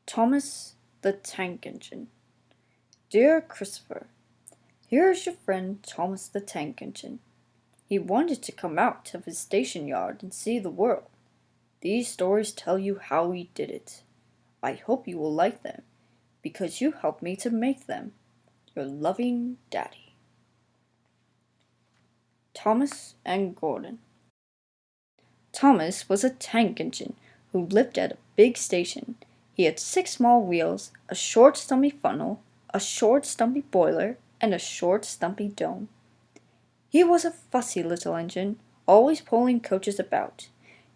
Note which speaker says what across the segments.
Speaker 1: Thomas the Tank Engine. Dear Christopher, here is your friend Thomas the Tank Engine. He wanted to come out of his station yard and see the world. These stories tell you how he did it. I hope you will like them, because you helped me to make them. Your loving Daddy. Thomas and Gordon. Thomas was a tank engine who lived at a big station. He had 6 small wheels, a short stumpy funnel, a short stumpy boiler, and a short stumpy dome. He was a fussy little engine, always pulling coaches about.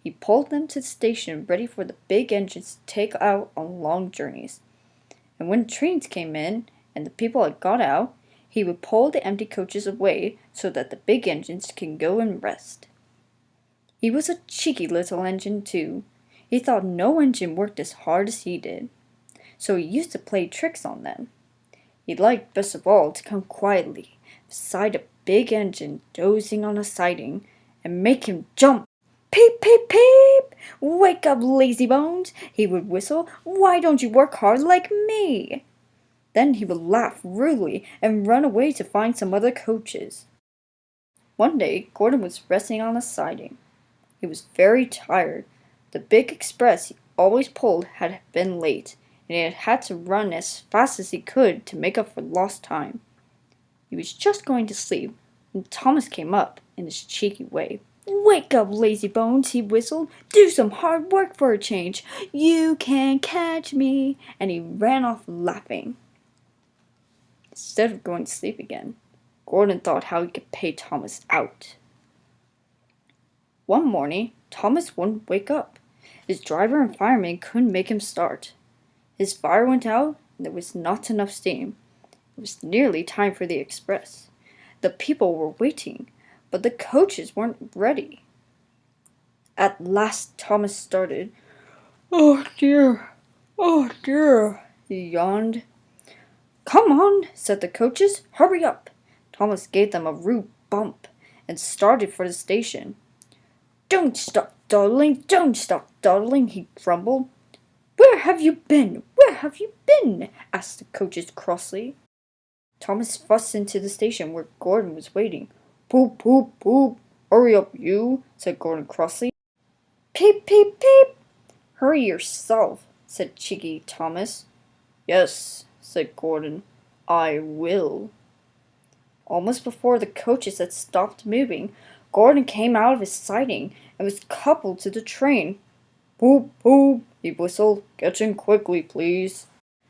Speaker 1: He pulled them to the station ready for the big engines to take out on long journeys. And when trains came in and the people had got out, he would pull the empty coaches away so that the big engines can go and rest. He was a cheeky little engine, too. He thought no engine worked as hard as he did, so he used to play tricks on them. He liked best of all to come quietly beside a big engine dozing on a siding and make him jump. Peep, peep, peep! Wake up, lazy bones! He would whistle. Why don't you work hard like me? Then he would laugh rudely and run away to find some other coaches. One day, Gordon was resting on a siding. He was very tired. The big express he always pulled had been late, and he had had to run as fast as he could to make up for lost time. He was just going to sleep when Thomas came up in his cheeky way. Wake up, lazy bones, he whistled. Do some hard work for a change. You can't catch me. And he ran off laughing. Instead of going to sleep again, Gordon thought how he could pay Thomas out. One morning, Thomas wouldn't wake up. His driver and fireman couldn't make him start. His fire went out, and there was not enough steam. It was nearly time for the express. The people were waiting, but the coaches weren't ready. At last Thomas started. Oh dear, he yawned. Come on, said the coaches, hurry up. Thomas gave them a rude bump and started for the station. Don't stop dawdling, he grumbled. Where have you been? Asked the coaches crossly. Thomas fussed into the station where Gordon was waiting. Poop, poop, poop. Hurry up, you, said Gordon crossly. Peep, peep, peep. Hurry yourself, said cheeky Thomas. Yes, said Gordon. I will. Almost before the coaches had stopped moving, Gordon came out of his siding and was coupled to the train. Poop, poop, he whistled. Get in quickly, please.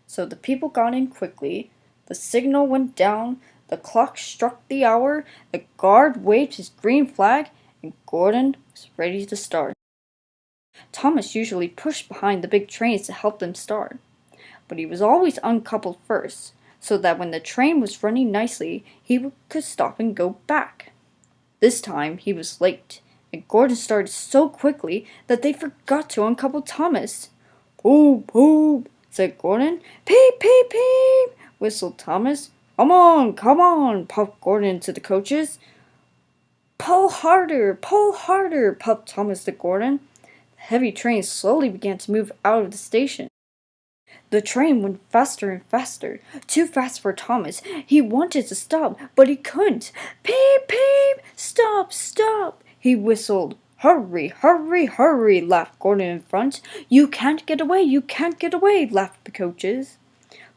Speaker 1: So the people got in quickly. The signal went down. The clock struck the hour. The guard waved his green flag, and Gordon was ready to start. Thomas usually pushed behind the big trains to help them start, but he was always uncoupled first, so that when the train was running nicely, he could stop and go back. This time he was late, and Gordon started so quickly that they forgot to uncouple Thomas. Poop, poop, said Gordon. Peep, peep, peep, whistled Thomas. Come on, puffed Gordon to the coaches. Pull harder, puffed Thomas to Gordon. The heavy train slowly began to move out of the station. The train went faster and faster, too fast for Thomas. He wanted to stop, but he couldn't. Peep, peep, stop, he whistled. Hurry, laughed Gordon in front. You can't get away, laughed the coaches.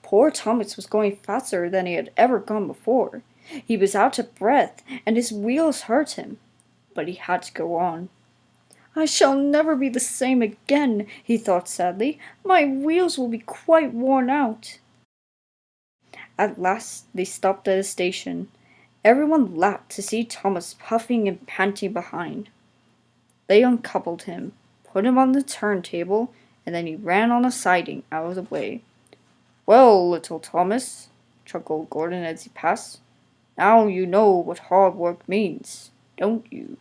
Speaker 1: Poor Thomas was going faster than he had ever gone before. He was out of breath, and his wheels hurt him, but he had to go on. I shall never be the same again, he thought sadly. My wheels will be quite worn out. At last they stopped at a station. Everyone laughed to see Thomas puffing and panting behind. They uncoupled him, put him on the turntable, and then he ran on a siding out of the way. Well, little Thomas, chuckled Gordon as he passed. Now you know what hard work means, don't you?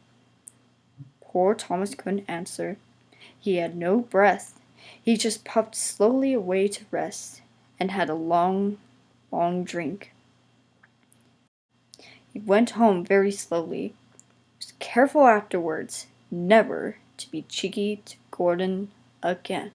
Speaker 1: Poor Thomas couldn't answer. He had no breath. He just puffed slowly away to rest, and had a long, long drink. He went home very slowly. He was careful afterwards never to be cheeky to Gordon again.